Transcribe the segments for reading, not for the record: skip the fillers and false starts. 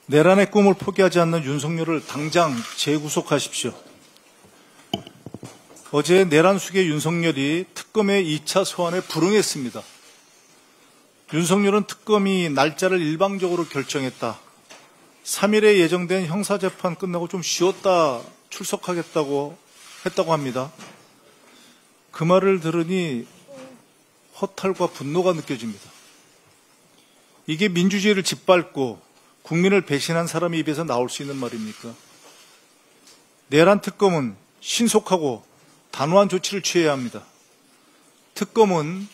내란의 꿈을 포기하지 않는 윤석열을 당장 재구속하십시오. 어제 내란 수계 윤석열이 특검의 2차 소환에 불응했습니다. 윤석열은 특검이 날짜를 일방적으로 결정했다. 3일에 예정된 형사재판 끝나고 좀 쉬었다 출석하겠다고 했다고 합니다. 그 말을 들으니 허탈과 분노가 느껴집니다. 이게 민주주의를 짓밟고 국민을 배신한 사람의 입에서 나올 수 있는 말입니까? 내란 특검은 신속하고 단호한 조치를 취해야 합니다. 특검은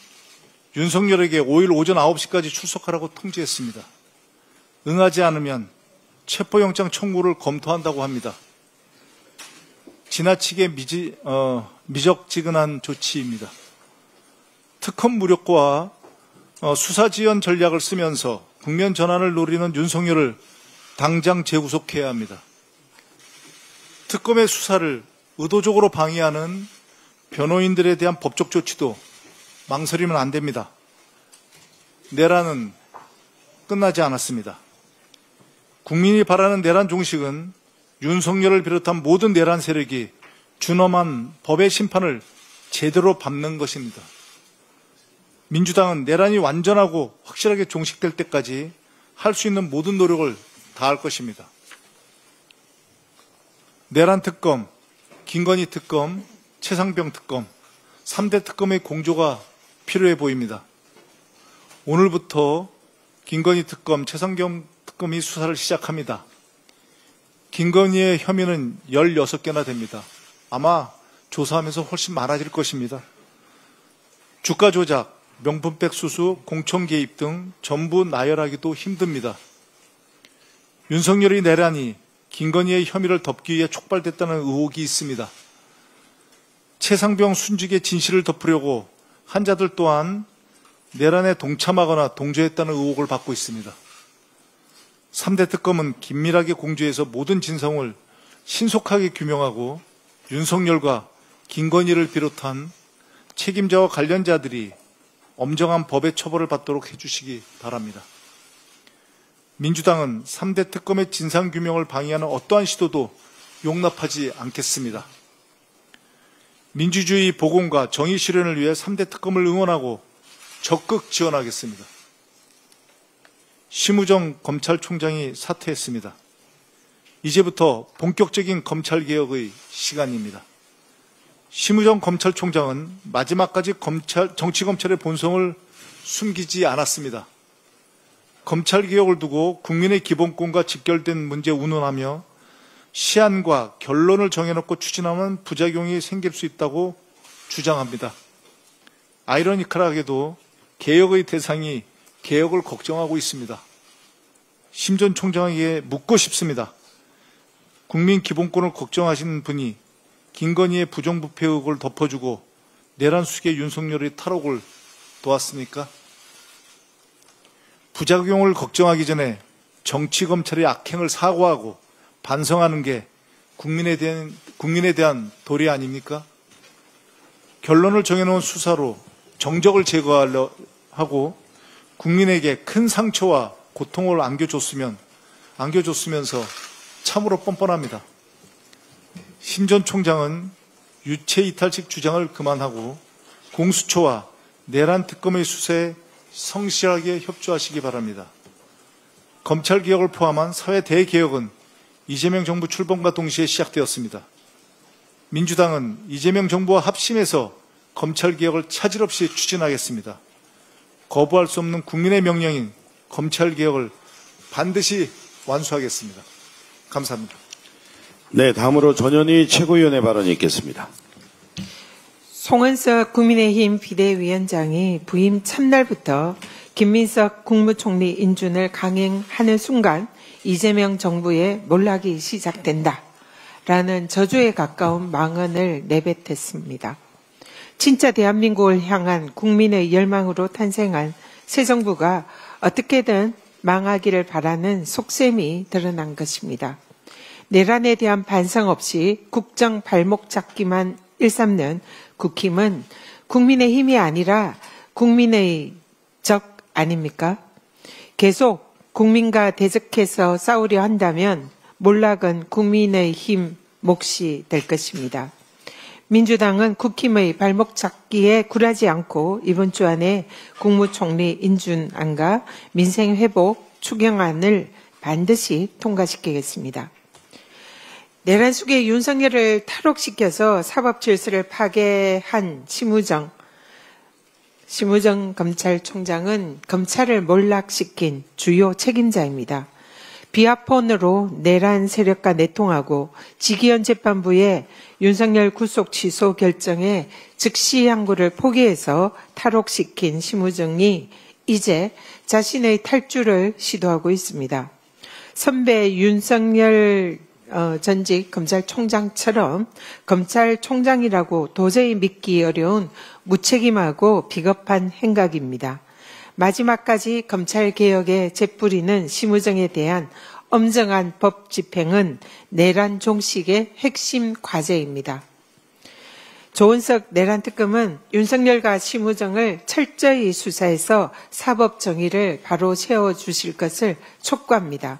윤석열에게 5일 오전 9시까지 출석하라고 통지했습니다. 응하지 않으면 체포영장 청구를 검토한다고 합니다. 지나치게 미적지근한 조치입니다. 특검 무력과 수사지연 전략을 쓰면서 국면 전환을 노리는 윤석열을 당장 재구속해야 합니다. 특검의 수사를 의도적으로 방해하는 변호인들에 대한 법적 조치도 망설이면 안 됩니다. 내란은 끝나지 않았습니다. 국민이 바라는 내란 종식은 윤석열을 비롯한 모든 내란 세력이 준엄한 법의 심판을 제대로 밟는 것입니다. 민주당은 내란이 완전하고 확실하게 종식될 때까지 할 수 있는 모든 노력을 다할 것입니다. 내란 특검, 김건희 특검, 최상병 특검, 3대 특검의 공조가 필요해 보입니다. 오늘부터 김건희 특검, 최상병 특검이 수사를 시작합니다. 김건희의 혐의는 16개나 됩니다. 아마 조사하면서 훨씬 많아질 것입니다. 주가 조작, 명품백 수수, 공천 개입 등 전부 나열하기도 힘듭니다. 윤석열의 내란이 김건희의 혐의를 덮기 위해 촉발됐다는 의혹이 있습니다. 최상병 순직의 진실을 덮으려고 환자들 또한 내란에 동참하거나 동조했다는 의혹을 받고 있습니다. 3대 특검은 긴밀하게 공조해서 모든 진상을 신속하게 규명하고 윤석열과 김건희를 비롯한 책임자와 관련자들이 엄정한 법의 처벌을 받도록 해주시기 바랍니다. 민주당은 3대 특검의 진상규명을 방해하는 어떠한 시도도 용납하지 않겠습니다. 민주주의 복원과 정의 실현을 위해 3대 특검을 응원하고 적극 지원하겠습니다. 심우정 검찰총장이 사퇴했습니다. 이제부터 본격적인 검찰개혁의 시간입니다. 심우정 검찰총장은 마지막까지 정치검찰의 본성을 숨기지 않았습니다. 검찰개혁을 두고 국민의 기본권과 직결된 문제 운운하며 시한과 결론을 정해놓고 추진하면 부작용이 생길 수 있다고 주장합니다. 아이러니컬하게도 개혁의 대상이 개혁을 걱정하고 있습니다. 심 전 총장에게 묻고 싶습니다. 국민 기본권을 걱정하시는 분이 김건희의 부정부패 의혹을 덮어주고 내란 수계 윤석열의 탈옥을 도왔습니까? 부작용을 걱정하기 전에 정치검찰의 악행을 사과하고 반성하는 게 국민에 대한 도리 아닙니까? 결론을 정해놓은 수사로 정적을 제거하려 하고 국민에게 큰 상처와 고통을 안겨줬으면서 참으로 뻔뻔합니다. 심 전 총장은 유체 이탈식 주장을 그만하고 공수처와 내란 특검의 수사에 성실하게 협조하시기 바랍니다. 검찰개혁을 포함한 사회 대개혁은 이재명 정부 출범과 동시에 시작되었습니다. 민주당은 이재명 정부와 합심해서 검찰개혁을 차질 없이 추진하겠습니다. 거부할 수 없는 국민의 명령인 검찰개혁을 반드시 완수하겠습니다. 감사합니다. 네, 다음으로 전현희 최고위원의 발언이 있겠습니다. 송은석 국민의힘 비대위원장이 부임 첫날부터 김민석 국무총리 인준을 강행하는 순간 이재명 정부의 몰락이 시작된다라는 저주에 가까운 망언을 내뱉었습니다. 진짜 대한민국을 향한 국민의 열망으로 탄생한 새 정부가 어떻게든 망하기를 바라는 속셈이 드러난 것입니다. 내란에 대한 반성 없이 국정 발목 잡기만 일삼는 국힘은 국민의 힘이 아니라 국민의 적 아닙니까? 계속 국민과 대적해서 싸우려 한다면 몰락은 국민의힘 몫이 될 것입니다. 민주당은 국힘의 발목 잡기에 굴하지 않고 이번 주 안에 국무총리 인준안과 민생회복 추경안을 반드시 통과시키겠습니다. 내란 속에 윤석열을 탈옥시켜서 사법질서를 파괴한 심우정 검찰총장은 검찰을 몰락시킨 주요 책임자입니다. 비아폰으로 내란 세력과 내통하고 지기현 재판부의 윤석열 구속 취소 결정에 즉시 항고를 포기해서 탈옥시킨 심우정이 이제 자신의 탈주를 시도하고 있습니다. 선배 윤석열 전직 검찰총장처럼 검찰총장이라고 도저히 믿기 어려운 무책임하고 비겁한 행각입니다. 마지막까지 검찰개혁에 재뿌리는 심우정에 대한 엄정한 법 집행은 내란 종식의 핵심 과제입니다. 조은석 내란특검은 윤석열과 심우정을 철저히 수사해서 사법 정의를 바로 세워주실 것을 촉구합니다.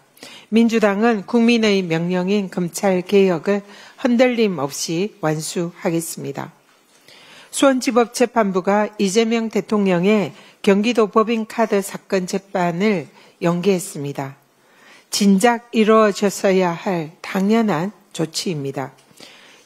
민주당은 국민의 명령인 검찰개혁을 흔들림 없이 완수하겠습니다. 수원지법재판부가 이재명 대통령의 경기도 법인카드 사건 재판을 연기했습니다. 진작 이루어졌어야 할 당연한 조치입니다.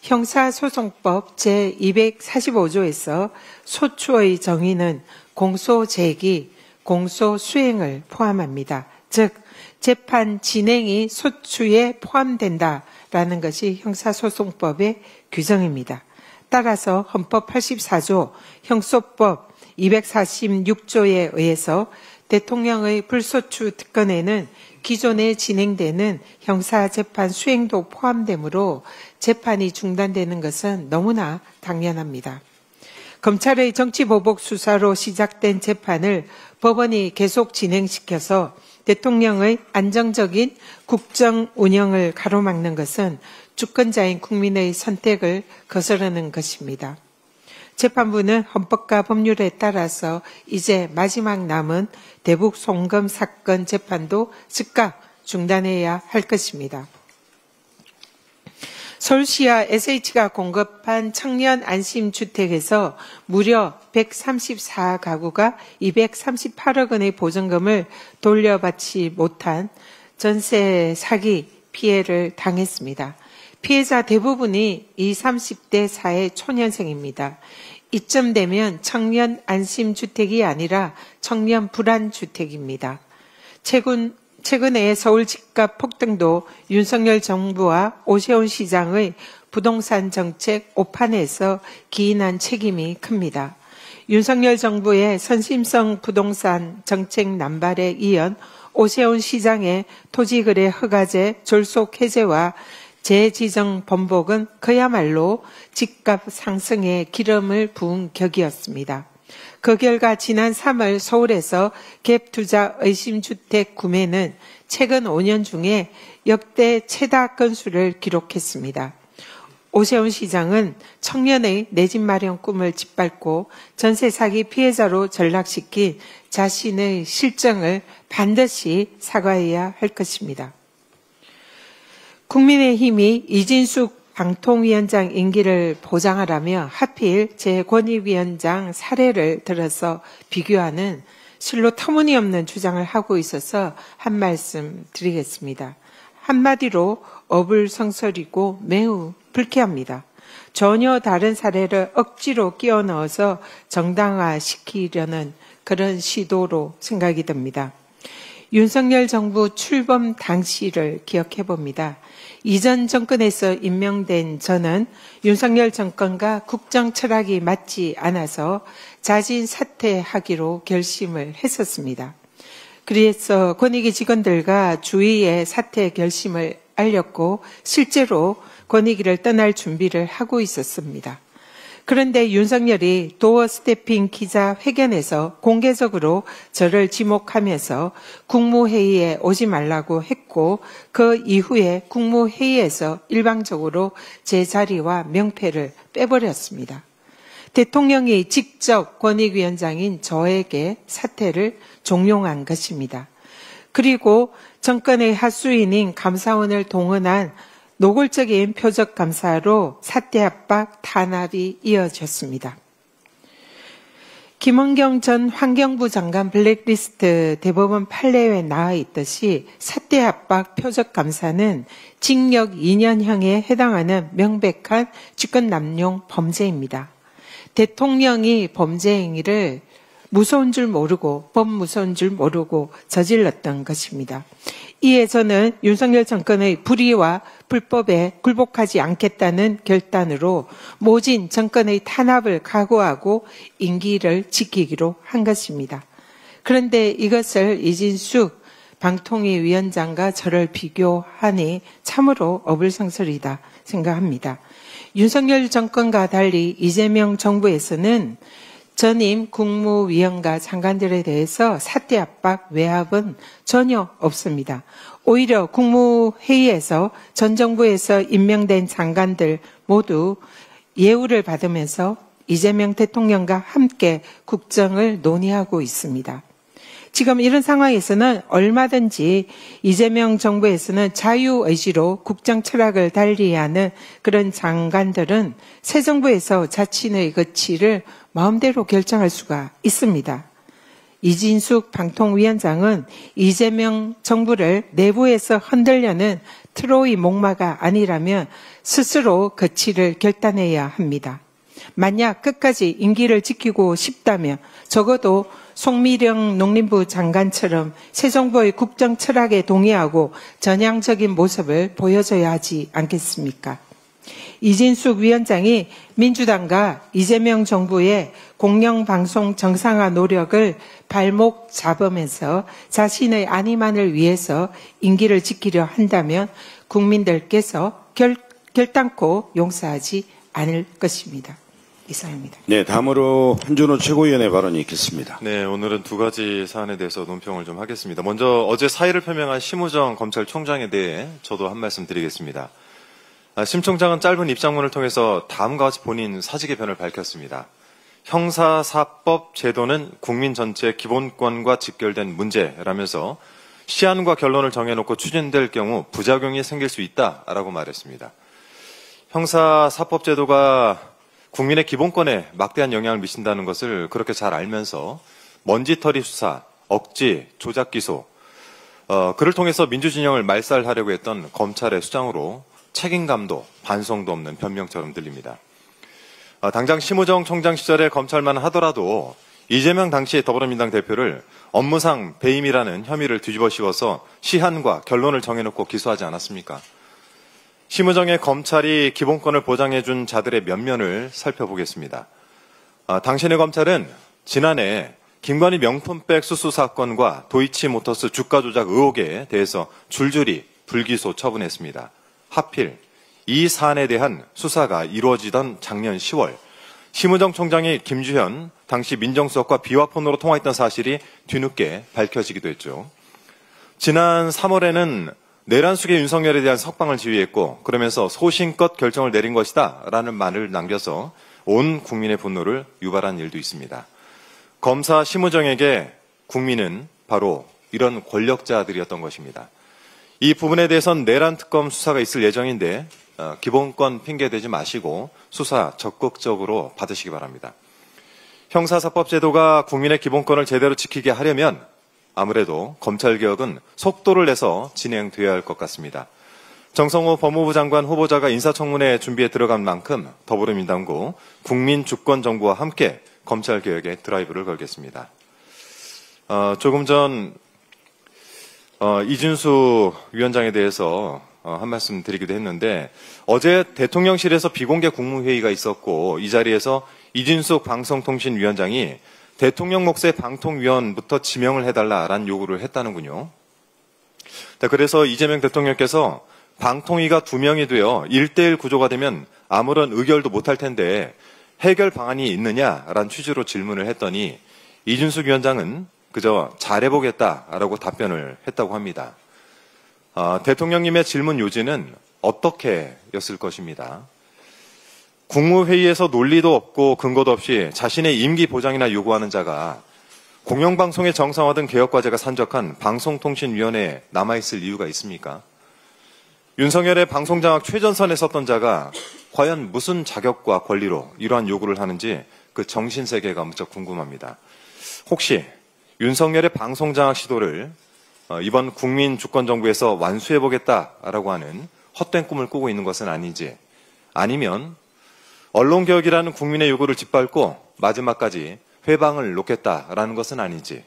형사소송법 제245조에서 소추의 정의는 공소제기, 공소수행을 포함합니다. 즉 재판 진행이 소추에 포함된다라는 것이 형사소송법의 규정입니다. 따라서 헌법 84조, 형소법 246조에 의해서 대통령의 불소추 특권에는 기존에 진행되는 형사재판 수행도 포함되므로 재판이 중단되는 것은 너무나 당연합니다. 검찰의 정치보복 수사로 시작된 재판을 법원이 계속 진행시켜서 대통령의 안정적인 국정 운영을 가로막는 것은 주권자인 국민의 선택을 거스르는 것입니다. 재판부는 헌법과 법률에 따라서 이제 마지막 남은 대북 송금 사건 재판도 즉각 중단해야 할 것입니다. 서울시와 SH가 공급한 청년 안심주택에서 무려 134가구가 238억 원의 보증금을 돌려받지 못한 전세 사기 피해를 당했습니다. 피해자 대부분이 20, 30대 사회 초년생입니다. 이쯤 되면 청년 안심주택이 아니라 청년 불안주택입니다. 최근에 서울 집값 폭등도 윤석열 정부와 오세훈 시장의 부동산 정책 오판에서 기인한 책임이 큽니다. 윤석열 정부의 선심성 부동산 정책 남발에 이은 오세훈 시장의 토지거래 허가제 졸속 해제와 재지정 번복은 그야말로 집값 상승에 기름을 부은 격이었습니다. 그 결과 지난 3월 서울에서 갭투자 의심주택 구매는 최근 5년 중에 역대 최다 건수를 기록했습니다. 오세훈 시장은 청년의 내 집 마련 꿈을 짓밟고 전세 사기 피해자로 전락시킨 자신의 실정을 반드시 사과해야 할 것입니다. 국민의힘이 이진숙 방통위원장 임기를 보장하라며 하필 제 권익위원장 사례를 들어서 비교하는 실로 터무니없는 주장을 하고 있어서 한 말씀 드리겠습니다. 한마디로 어불성설이고 매우 불쾌합니다. 전혀 다른 사례를 억지로 끼워 넣어서 정당화시키려는 그런 시도로 생각이 듭니다. 윤석열 정부 출범 당시를 기억해 봅니다. 이전 정권에서 임명된 저는 윤석열 정권과 국정 철학이 맞지 않아서 자진 사퇴하기로 결심을 했었습니다. 그래서 권익위 직원들과 주위에 사퇴 결심을 알렸고 실제로 권익위를 떠날 준비를 하고 있었습니다. 그런데 윤석열이 도어 스태핑 기자회견에서 공개적으로 저를 지목하면서 국무회의에 오지 말라고 했고 그 이후에 국무회의에서 일방적으로 제 자리와 명패를 빼버렸습니다. 대통령이 직접 권익위원장인 저에게 사퇴를 종용한 것입니다. 그리고 정권의 하수인인 감사원을 동원한 노골적인 표적 감사로 사퇴 압박 탄압이 이어졌습니다. 김원경 전 환경부 장관 블랙리스트 대법원 판례에 나와 있듯이 사퇴 압박 표적 감사는 징역 2년형에 해당하는 명백한 직권남용 범죄입니다. 대통령이 범죄 행위를 무서운 줄 모르고 법 무서운 줄 모르고 저질렀던 것입니다. 이에 저는 윤석열 정권의 불의와 불법에 굴복하지 않겠다는 결단으로 모진 정권의 탄압을 각오하고 임기를 지키기로 한 것입니다. 그런데 이것을 이진숙 방통위 위원장과 저를 비교하니 참으로 어불성설이다 생각합니다. 윤석열 정권과 달리 이재명 정부에서는 전임 국무위원과 장관들에 대해서 사퇴 압박, 외압은 전혀 없습니다. 오히려 국무회의에서 전 정부에서 임명된 장관들 모두 예우를 받으면서 이재명 대통령과 함께 국정을 논의하고 있습니다. 지금 이런 상황에서는 얼마든지 이재명 정부에서는 자유의지로 국정 철학을 달리하는 그런 장관들은 새 정부에서 자신의 가치를 마음대로 결정할 수가 있습니다. 이진숙 방통위원장은 이재명 정부를 내부에서 흔들려는 트로이 목마가 아니라면 스스로 가치를 결단해야 합니다. 만약 끝까지 임기를 지키고 싶다면 적어도 송미령 농림부 장관처럼 새 정부의 국정 철학에 동의하고 전향적인 모습을 보여줘야 하지 않겠습니까? 이진숙 위원장이 민주당과 이재명 정부의 공영방송 정상화 노력을 발목 잡으면서 자신의 안위만을 위해서 임기를 지키려 한다면 국민들께서 결단코 용서하지 않을 것입니다. 이상입니다. 네, 다음으로 한준호 최고위원의 발언이 있겠습니다. 네, 오늘은 두 가지 사안에 대해서 논평을 좀 하겠습니다. 먼저 어제 사의를 표명한 심우정 검찰총장에 대해 저도 한 말씀 드리겠습니다. 심 총장은 짧은 입장문을 통해서 다음과 같이 본인 사지 개편을 밝혔습니다. 형사사법 제도는 국민 전체의 기본권과 직결된 문제라면서 시한과 결론을 정해놓고 추진될 경우 부작용이 생길 수 있다라고 말했습니다. 형사사법 제도가 국민의 기본권에 막대한 영향을 미친다는 것을 그렇게 잘 알면서 먼지털이 수사, 억지, 조작 기소, 그를 통해서 민주진영을 말살하려고 했던 검찰의 수장으로 책임감도 반성도 없는 변명처럼 들립니다. 당장 심우정 총장 시절에 검찰만 하더라도 이재명 당시 더불어민주당 대표를 업무상 배임이라는 혐의를 뒤집어 씌워서 시한과 결론을 정해놓고 기소하지 않았습니까? 심우정의 검찰이 기본권을 보장해준 자들의 면면을 살펴보겠습니다. 당신의 검찰은 지난해 김건희 명품백 수수 사건과 도이치모터스 주가 조작 의혹에 대해서 줄줄이 불기소 처분했습니다. 하필 이 사안에 대한 수사가 이루어지던 작년 10월 심우정 총장이 김주현 당시 민정수석과 비화폰으로 통화했던 사실이 뒤늦게 밝혀지기도 했죠. 지난 3월에는 내란숙의 윤석열에 대한 석방을 지휘했고 그러면서 소신껏 결정을 내린 것이다 라는 말을 남겨서 온 국민의 분노를 유발한 일도 있습니다. 검사 심우정에게 국민은 바로 이런 권력자들이었던 것입니다. 이 부분에 대해선 내란 특검 수사가 있을 예정인데 기본권 핑계대지 마시고 수사 적극적으로 받으시기 바랍니다. 형사사법 제도가 국민의 기본권을 제대로 지키게 하려면 아무래도 검찰개혁은 속도를 내서 진행돼야 할 것 같습니다. 정성호 법무부 장관 후보자가 인사청문회 준비에 들어간 만큼 더불어민주당고 국민주권정부와 함께 검찰개혁에 드라이브를 걸겠습니다. 조금 전 이준수 위원장에 대해서 한 말씀 드리기도 했는데 어제 대통령실에서 비공개 국무회의가 있었고 이 자리에서 이진숙 방송통신위원장이 대통령 몫의 방통위원부터 지명을 해달라라는 요구를 했다는군요. 그래서 이재명 대통령께서 방통위가 2명이 되어 1대1 구조가 되면 아무런 의결도 못할 텐데 해결 방안이 있느냐라는 취지로 질문을 했더니 이준숙 위원장은 그저 잘해보겠다라고 답변을 했다고 합니다. 대통령님의 질문 요지는 어떻게였을 것입니다. 국무회의에서 논리도 없고 근거도 없이 자신의 임기 보장이나 요구하는 자가 공영방송의 정상화된 개혁과제가 산적한 방송통신위원회에 남아있을 이유가 있습니까? 윤석열의 방송장악 최전선에 섰던 자가 과연 무슨 자격과 권리로 이러한 요구를 하는지 그 정신세계가 무척 궁금합니다. 혹시 윤석열의 방송장악 시도를 이번 국민주권정부에서 완수해보겠다라고 하는 헛된 꿈을 꾸고 있는 것은 아닌지, 아니면 언론개혁이라는 국민의 요구를 짓밟고 마지막까지 회방을 놓겠다라는 것은 아닌지.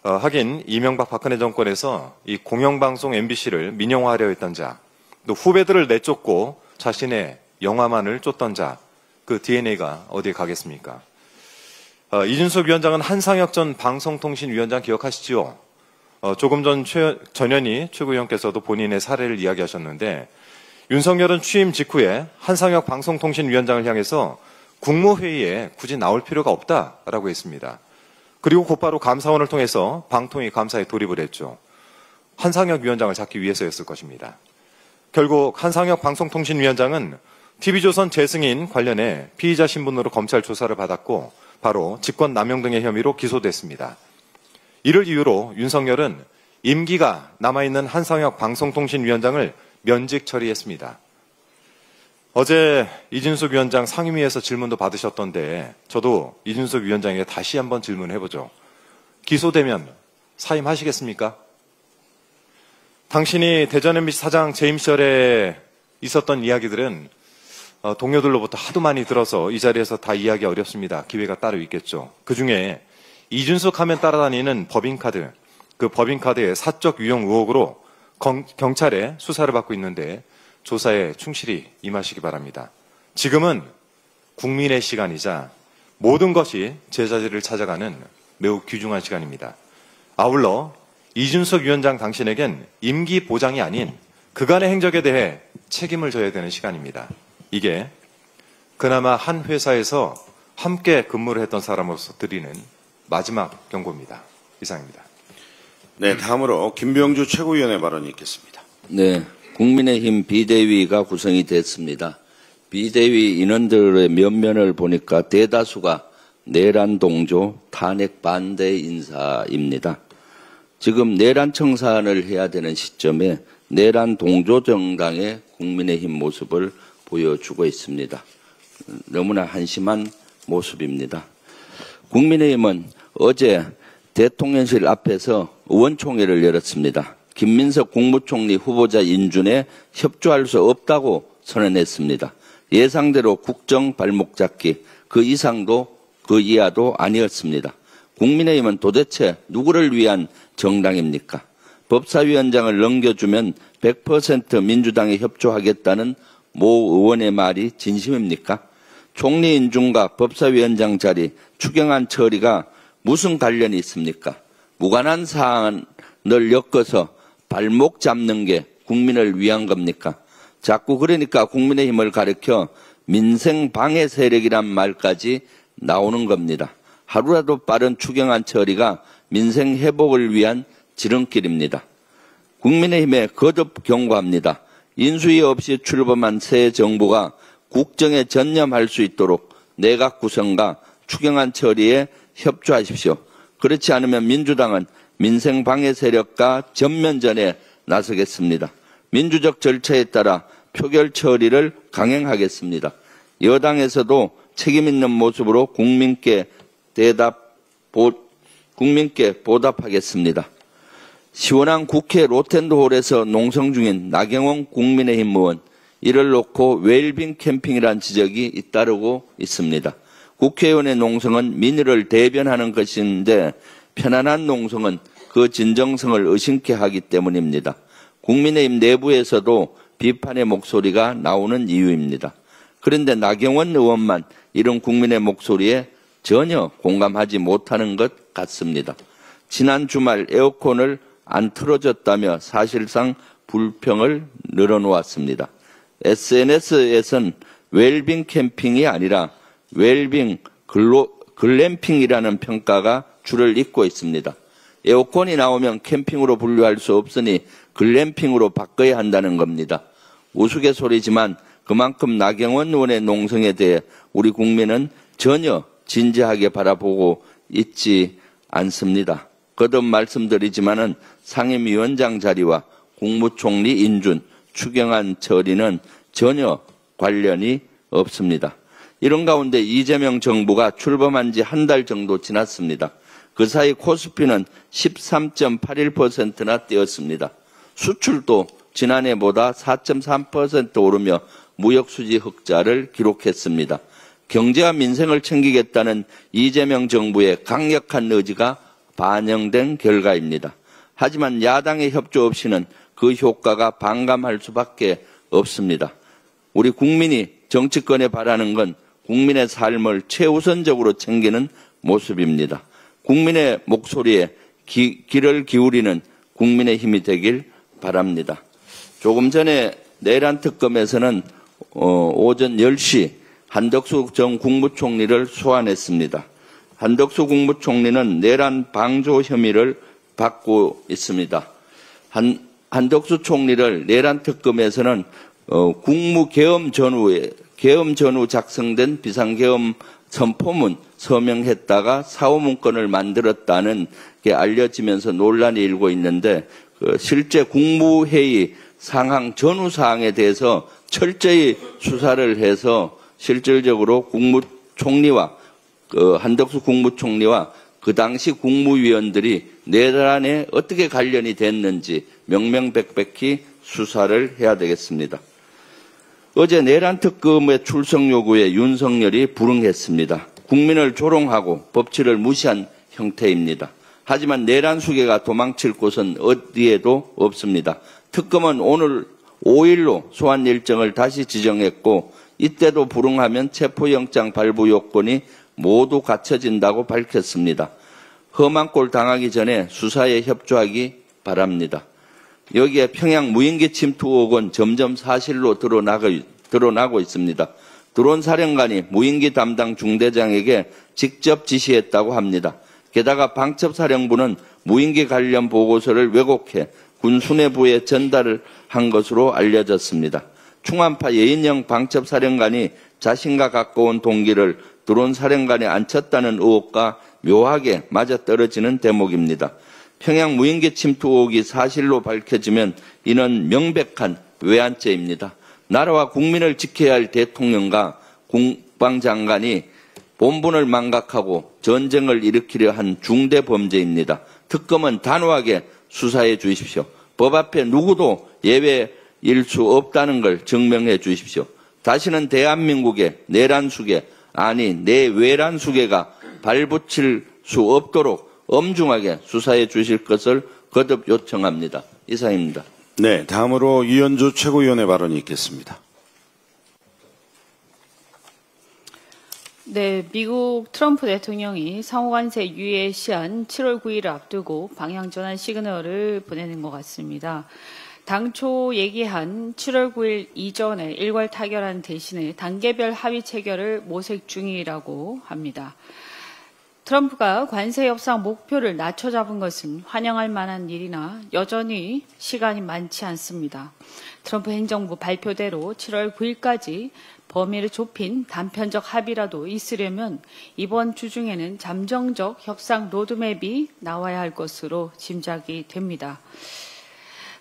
하긴 이명박 박근혜 정권에서 이 공영방송 MBC를 민영화하려 했던 자, 또 후배들을 내쫓고 자신의 영화만을 쫓던 자, 그 DNA가 어디에 가겠습니까? 이준석 위원장은 한상혁 전 방송통신위원장 기억하시죠? 조금 전 전현희 최고위원께서도 본인의 사례를 이야기하셨는데, 윤석열은 취임 직후에 한상혁 방송통신위원장을 향해서 국무회의에 굳이 나올 필요가 없다라고 했습니다. 그리고 곧바로 감사원을 통해서 방통위 감사에 돌입을 했죠. 한상혁 위원장을 잡기 위해서였을 것입니다. 결국 한상혁 방송통신위원장은 TV조선 재승인 관련해 피의자 신분으로 검찰 조사를 받았고 바로 직권남용 등의 혐의로 기소됐습니다. 이를 이유로 윤석열은 임기가 남아있는 한상혁 방송통신위원장을 면직 처리했습니다. 어제 이준석 위원장 상임위에서 질문도 받으셨던데 저도 이준석 위원장에게 다시 한번 질문해보죠. 기소되면 사임하시겠습니까? 당신이 대전 MBC 사장 재임 시절에 있었던 이야기들은 동료들로부터 하도 많이 들어서 이 자리에서 다 이야기 어렵습니다. 기회가 따로 있겠죠. 그중에 이준석 하면 따라다니는 법인카드, 그 법인카드의 사적 유용 의혹으로 경찰에 수사를 받고 있는데 조사에 충실히 임하시기 바랍니다. 지금은 국민의 시간이자 모든 것이 제자리를 찾아가는 매우 귀중한 시간입니다. 아울러 이준석 위원장 당신에겐 임기 보장이 아닌 그간의 행적에 대해 책임을 져야 되는 시간입니다. 이게 그나마 한 회사에서 함께 근무를 했던 사람으로서 드리는 마지막 경고입니다. 이상입니다. 네, 다음으로 김병주 최고위원의 발언이 있겠습니다. 네, 국민의힘 비대위가 구성이 됐습니다. 비대위 인원들의 면면을 보니까 대다수가 내란 동조, 탄핵 반대 인사입니다. 지금 내란 청산을 해야 되는 시점에 내란 동조 정당의 국민의힘 모습을 보여주고 있습니다. 너무나 한심한 모습입니다. 국민의힘은 어제 대통령실 앞에서 의원총회를 열었습니다. 김민석 국무총리 후보자 인준에 협조할 수 없다고 선언했습니다. 예상대로 국정 발목 잡기, 그 이상도 그 이하도 아니었습니다. 국민의힘은 도대체 누구를 위한 정당입니까? 법사위원장을 넘겨주면 100% 민주당에 협조하겠다는 모 의원의 말이 진심입니까? 총리 인준과 법사위원장 자리, 추경안 처리가 무슨 관련이 있습니까? 무관한 사안을 엮어서 발목 잡는 게 국민을 위한 겁니까? 자꾸 그러니까 국민의힘을 가리켜 민생 방해 세력이란 말까지 나오는 겁니다. 하루라도 빠른 추경안 처리가 민생 회복을 위한 지름길입니다. 국민의힘에 거듭 경고합니다. 인수위 없이 출범한 새 정부가 국정에 전념할 수 있도록 내각 구성과 추경안 처리에 협조하십시오. 그렇지 않으면 민주당은 민생 방해 세력과 전면전에 나서겠습니다. 민주적 절차에 따라 표결 처리를 강행하겠습니다. 여당에서도 책임 있는 모습으로 국민께 보답하겠습니다. 시원한 국회 로텐드홀에서 농성 중인 나경원 국민의힘 의원, 이를 놓고 웰빙 캠핑이란 지적이 잇따르고 있습니다. 국회의원의 농성은 민의를 대변하는 것인데 편안한 농성은 그 진정성을 의심케 하기 때문입니다. 국민의힘 내부에서도 비판의 목소리가 나오는 이유입니다. 그런데 나경원 의원만 이런 국민의 목소리에 전혀 공감하지 못하는 것 같습니다. 지난 주말 에어컨을 안 틀어줬다며 사실상 불평을 늘어놓았습니다. SNS에선 웰빙 캠핑이 아니라 웰빙 글램핑이라는 평가가 줄을 잇고 있습니다. 에어컨이 나오면 캠핑으로 분류할 수 없으니 글램핑으로 바꿔야 한다는 겁니다. 우스갯소리지만 그만큼 나경원 의원의 농성에 대해 우리 국민은 전혀 진지하게 바라보고 있지 않습니다. 거듭 말씀드리지만은 상임위원장 자리와 국무총리 인준, 추경안 처리는 전혀 관련이 없습니다. 이런 가운데 이재명 정부가 출범한 지 한 달 정도 지났습니다. 그 사이 코스피는 13.81%나 뛰었습니다. 수출도 지난해보다 4.3% 오르며 무역수지 흑자를 기록했습니다. 경제와 민생을 챙기겠다는 이재명 정부의 강력한 의지가 반영된 결과입니다. 하지만 야당의 협조 없이는 그 효과가 반감할 수밖에 없습니다. 우리 국민이 정치권에 바라는 건 국민의 삶을 최우선적으로 챙기는 모습입니다. 국민의 목소리에 귀를 기울이는 국민의 힘이 되길 바랍니다. 조금 전에 내란 특검에서는 오전 10시 한덕수 전 국무총리를 소환했습니다. 한덕수 국무총리는 내란 방조 혐의를 받고 있습니다. 한덕수 총리를 내란 특검에서는 국무계엄 전후 작성된 비상계엄 선포문 서명했다가 사후문건을 만들었다는 게 알려지면서 논란이 일고 있는데 실제 국무회의 상황 전후 사항에 대해서 철저히 수사를 해서 실질적으로 국무총리와 한덕수 국무총리와 그 당시 국무위원들이 내란에 어떻게 관련이 됐는지 명명백백히 수사를 해야 되겠습니다. 어제 내란 특검의 출석 요구에 윤석열이 불응했습니다. 국민을 조롱하고 법치를 무시한 형태입니다. 하지만 내란 수괴가 도망칠 곳은 어디에도 없습니다. 특검은 오늘 5일로 소환 일정을 다시 지정했고 이때도 불응하면 체포영장 발부 요건이 모두 갖춰진다고 밝혔습니다. 험한 꼴 당하기 전에 수사에 협조하기 바랍니다. 여기에 평양 무인기 침투 의혹은 점점 사실로 드러나고 있습니다. 드론 사령관이 무인기 담당 중대장에게 직접 지시했다고 합니다. 게다가 방첩사령부는 무인기 관련 보고서를 왜곡해 군 수뇌부에 전달을 한 것으로 알려졌습니다. 충안파 예인영 방첩사령관이 자신과 가까운 동기를 드론 사령관에 앉혔다는 의혹과 묘하게 맞아떨어지는 대목입니다. 평양 무인기 침투 의혹이 사실로 밝혀지면 이는 명백한 외환죄입니다. 나라와 국민을 지켜야 할 대통령과 국방장관이 본분을 망각하고 전쟁을 일으키려 한 중대 범죄입니다. 특검은 단호하게 수사해 주십시오. 법 앞에 누구도 예외일 수 없다는 걸 증명해 주십시오. 다시는 대한민국의 내란 수괴, 아니 내외란 수괴가 발붙일 수 없도록 엄중하게 수사해 주실 것을 거듭 요청합니다. 이상입니다. 네, 다음으로 이현주 최고위원의 발언이 있겠습니다. 네, 미국 트럼프 대통령이 상호관세 유예 시한 7월 9일을 앞두고 방향전환 시그널을 보내는 것 같습니다. 당초 얘기한 7월 9일 이전에 일괄 타결한 대신에 단계별 합의 체결을 모색 중이라고 합니다. 트럼프가 관세 협상 목표를 낮춰 잡은 것은 환영할 만한 일이나 여전히 시간이 많지 않습니다. 트럼프 행정부 발표대로 7월 9일까지 범위를 좁힌 단편적 합의라도 있으려면 이번 주 중에는 잠정적 협상 로드맵이 나와야 할 것으로 짐작이 됩니다.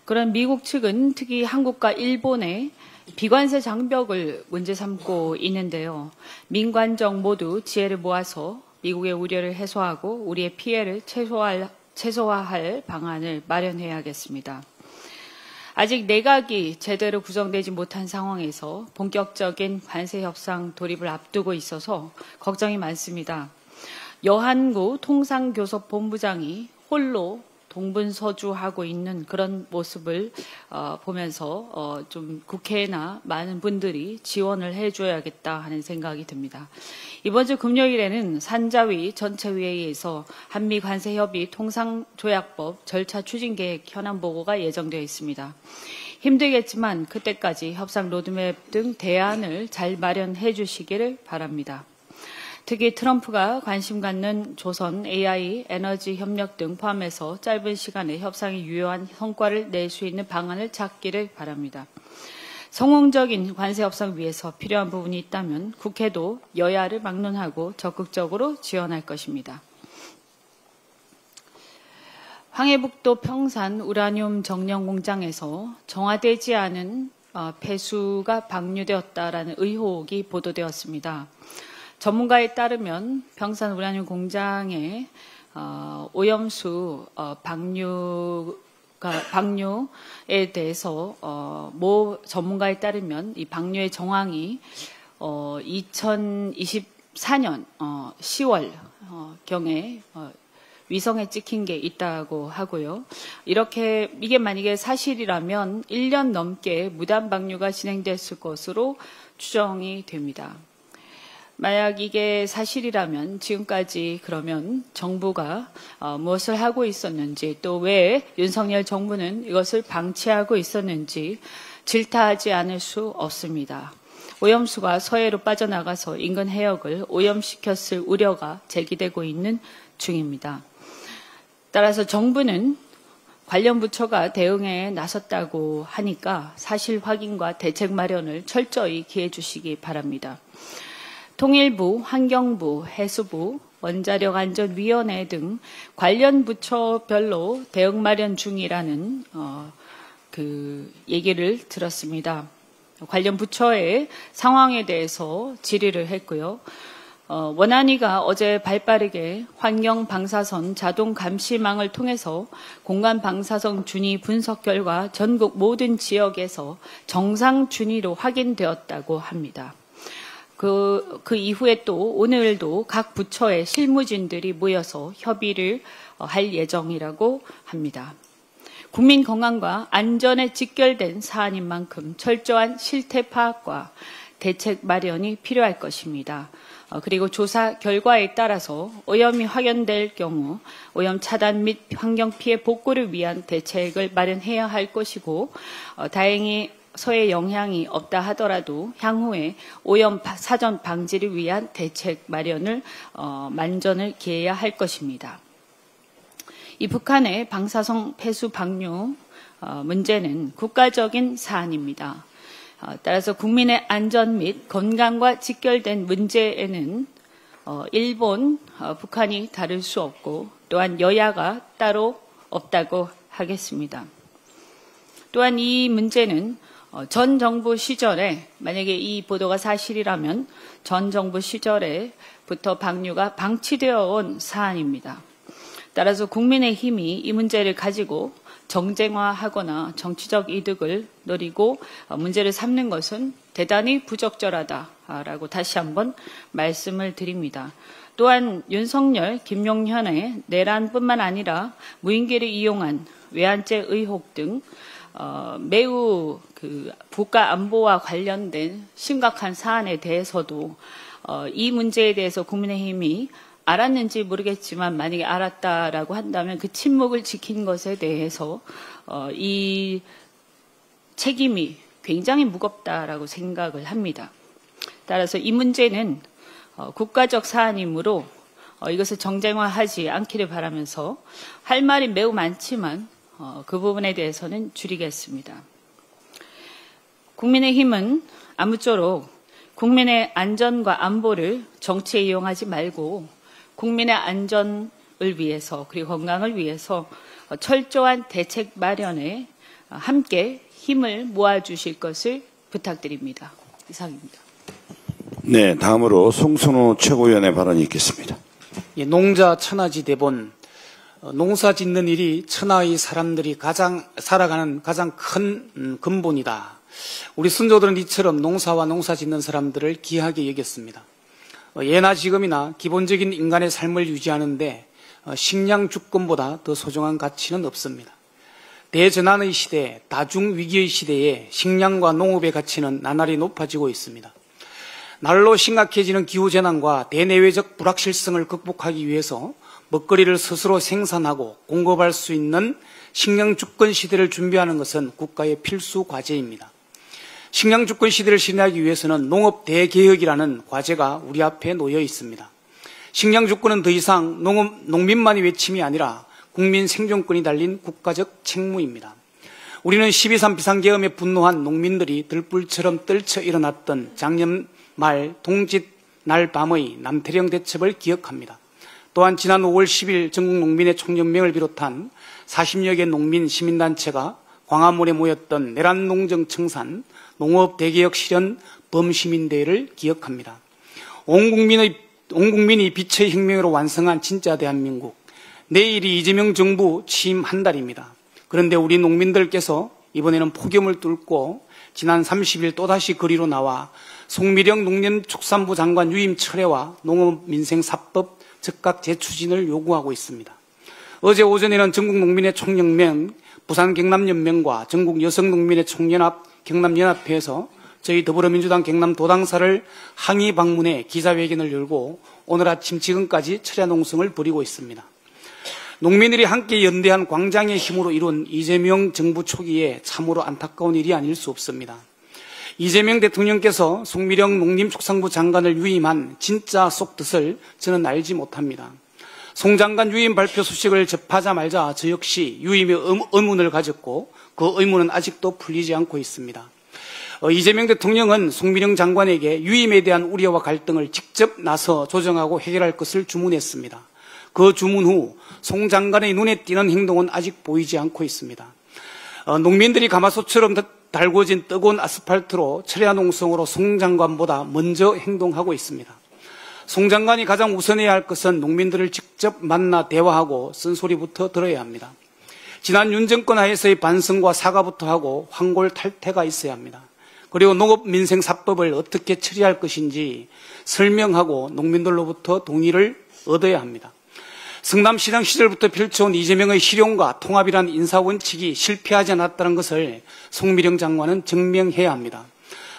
그런 미국 측은 특히 한국과 일본의 비관세 장벽을 문제 삼고 있는데요. 민관정 모두 지혜를 모아서 미국의 우려를 해소하고 우리의 피해를 최소화할 방안을 마련해야겠습니다. 아직 내각이 제대로 구성되지 못한 상황에서 본격적인 관세 협상 돌입을 앞두고 있어서 걱정이 많습니다. 여한구 통상교섭본부장이 홀로 동분서주하고 있는 그런 모습을 보면서 좀 국회나 많은 분들이 지원을 해줘야겠다 하는 생각이 듭니다. 이번 주 금요일에는 산자위 전체회의에서 한미관세협의 통상조약법 절차 추진계획 현안보고가 예정되어 있습니다. 힘들겠지만 그때까지 협상 로드맵 등 대안을 잘 마련해 주시기를 바랍니다. 특히 트럼프가 관심 갖는 조선, AI, 에너지 협력 등 포함해서 짧은 시간에 협상이 유효한 성과를 낼 수 있는 방안을 찾기를 바랍니다. 성공적인 관세 협상 위해서 필요한 부분이 있다면 국회도 여야를 막론하고 적극적으로 지원할 것입니다. 황해북도 평산 우라늄 정령 공장에서 정화되지 않은 폐수가 방류되었다라는 의혹이 보도되었습니다. 전문가에 따르면 평산 우라늄 공장의 오염수 방류에 대해서 모 전문가에 따르면 이 방류의 정황이 2024년 10월 경에 위성에 찍힌 게 있다고 하고요. 이게 만약에 사실이라면 1년 넘게 무단 방류가 진행됐을 것으로 추정이 됩니다. 만약 이게 사실이라면 지금까지 그러면 정부가 무엇을 하고 있었는지, 또 왜 윤석열 정부는 이것을 방치하고 있었는지 질타하지 않을 수 없습니다. 오염수가 서해로 빠져나가서 인근 해역을 오염시켰을 우려가 제기되고 있는 중입니다. 따라서 정부는 관련 부처가 대응에 나섰다고 하니까 사실 확인과 대책 마련을 철저히 기해 주시기 바랍니다. 통일부, 환경부, 해수부, 원자력안전위원회 등 관련 부처별로 대응 마련 중이라는 얘기를 들었습니다. 관련 부처의 상황에 대해서 질의를 했고요. 원안위가 어제 발빠르게 환경 방사선 자동 감시망을 통해서 공간 방사선 준위 분석 결과 전국 모든 지역에서 정상 준위로 확인되었다고 합니다. 그 이후에 또 오늘도 각 부처의 실무진들이 모여서 협의를 할 예정이라고 합니다. 국민 건강과 안전에 직결된 사안인 만큼 철저한 실태 파악과 대책 마련이 필요할 것입니다. 그리고 조사 결과에 따라서 오염이 확연될 경우 오염 차단 및 환경 피해 복구를 위한 대책을 마련해야 할 것이고, 다행히 서해 영향이 없다 하더라도 향후에 오염 사전 방지를 위한 대책 마련을 만전을 기해야 할 것입니다. 이 북한의 방사성 폐수 방류 문제는 국가적인 사안입니다. 따라서 국민의 안전 및 건강과 직결된 문제에는 일본, 북한이 다를 수 없고 또한 여야가 따로 없다고 하겠습니다. 또한 이 문제는 전 정부 시절에, 만약에 이 보도가 사실이라면 전 정부 시절에부터 방류가 방치되어 온 사안입니다. 따라서 국민의힘이 이 문제를 가지고 정쟁화하거나 정치적 이득을 노리고 문제를 삼는 것은 대단히 부적절하다라고 다시 한번 말씀을 드립니다. 또한 윤석열, 김용현의 내란뿐만 아니라 무인기를 이용한 외환죄 의혹 등 매우 국가 안보와 관련된 심각한 사안에 대해서도 이 문제에 대해서 국민의힘이 알았는지 모르겠지만 만약에 알았다라고 한다면 그 침묵을 지킨 것에 대해서 이 책임이 굉장히 무겁다라고 생각을 합니다. 따라서 이 문제는 국가적 사안이므로 이것을 정쟁화하지 않기를 바라면서 할 말이 매우 많지만 그 부분에 대해서는 줄이겠습니다. 국민의힘은 아무쪼록 국민의 안전과 안보를 정치에 이용하지 말고 국민의 안전을 위해서 그리고 건강을 위해서 철저한 대책 마련에 함께 힘을 모아주실 것을 부탁드립니다. 이상입니다. 네, 다음으로 송순우 최고위원의 발언이 있겠습니다. 예, 농자 천하지 대본, 농사 짓는 일이 천하의 사람들이 살아가는 가장 큰 근본이다. 우리 선조들은 이처럼 농사와 농사 짓는 사람들을 귀하게 여겼습니다. 예나 지금이나 기본적인 인간의 삶을 유지하는데 식량 주권보다 더 소중한 가치는 없습니다. 대전환의 시대, 다중위기의 시대에 식량과 농업의 가치는 나날이 높아지고 있습니다. 날로 심각해지는 기후재난과 대내외적 불확실성을 극복하기 위해서 먹거리를 스스로 생산하고 공급할 수 있는 식량 주권 시대를 준비하는 것은 국가의 필수 과제입니다. 식량 주권 시대를 실현하기 위해서는 농업 대개혁이라는 과제가 우리 앞에 놓여 있습니다. 식량 주권은 더 이상 농민만의 외침이 아니라 국민 생존권이 달린 국가적 책무입니다. 우리는 12.3 비상계엄에 분노한 농민들이 들불처럼 떨쳐 일어났던 작년 말 동짓 날 밤의 남태령 대첩을 기억합니다. 또한 지난 5월 10일 전국농민의 총연맹을 비롯한 40여 개 농민 시민단체가 광화문에 모였던 내란농정 청산 농업 대개혁 실현 범시민대회를 기억합니다. 온 국민이 빛의 혁명으로 완성한 진짜 대한민국. 내일이 이재명 정부 취임 한 달입니다. 그런데 우리 농민들께서 이번에는 폭염을 뚫고 지난 30일 또다시 거리로 나와 송미령 농림축산부 장관 유임 철회와 농업민생사법 즉각 재추진을 요구하고 있습니다. 어제 오전에는 전국농민의 총연맹, 부산경남연맹과 전국여성농민의 총연합, 경남연합회에서 저희 더불어민주당 경남도당사를 항의 방문해 기자회견을 열고 오늘 아침 지금까지 철야 농성을 벌이고 있습니다. 농민들이 함께 연대한 광장의 힘으로 이룬 이재명 정부 초기에 참으로 안타까운 일이 아닐 수 없습니다. 이재명 대통령께서 송미령 농림축산부 장관을 유임한 진짜 속뜻을 저는 알지 못합니다. 송 장관 유임 발표 소식을 접하자마자 저 역시 유임의 의문을 가졌고 그 의문은 아직도 풀리지 않고 있습니다. 이재명 대통령은 송미령 장관에게 유임에 대한 우려와 갈등을 직접 나서 조정하고 해결할 것을 주문했습니다. 그 주문 후 송 장관의 눈에 띄는 행동은 아직 보이지 않고 있습니다. 농민들이 가마솥처럼 달궈진 뜨거운 아스팔트로 철야 농성으로 송 장관보다 먼저 행동하고 있습니다. 송 장관이 가장 우선해야 할 것은 농민들을 직접 만나 대화하고 쓴소리부터 들어야 합니다. 지난 윤 정권 하에서의 반성과 사과부터 하고 황골탈퇴가 있어야 합니다. 그리고 농업민생사법을 어떻게 처리할 것인지 설명하고 농민들로부터 동의를 얻어야 합니다. 성남시장 시절부터 펼쳐온 이재명의 실용과 통합이란 인사원칙이 실패하지 않았다는 것을 송미령 장관은 증명해야 합니다.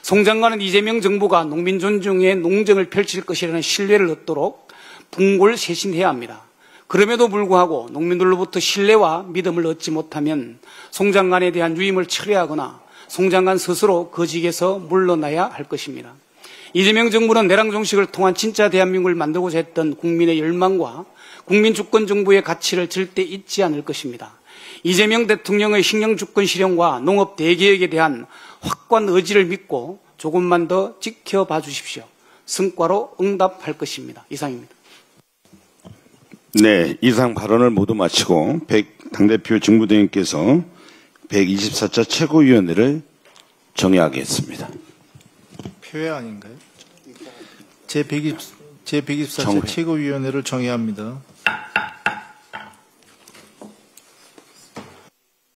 송 장관은 이재명 정부가 농민 존중의 농정을 펼칠 것이라는 신뢰를 얻도록 분골쇄신해야 합니다. 그럼에도 불구하고 농민들로부터 신뢰와 믿음을 얻지 못하면 송 장관에 대한 유임을 철회하거나 송 장관 스스로 거직에서 물러나야 할 것입니다. 이재명 정부는 내랑 종식을 통한 진짜 대한민국을 만들고자 했던 국민의 열망과 국민주권 정부의 가치를 절대 잊지 않을 것입니다. 이재명 대통령의 식량주권 실현과 농업 대개혁에 대한 확고한 의지를 믿고 조금만 더 지켜봐 주십시오. 성과로 응답할 것입니다. 이상입니다. 네, 이상 발언을 모두 마치고 당대표 정부대행께서 124차 최고위원회를 정의하겠습니다. 표회 아닌가요? 제124차 최고위원회를 정의합니다.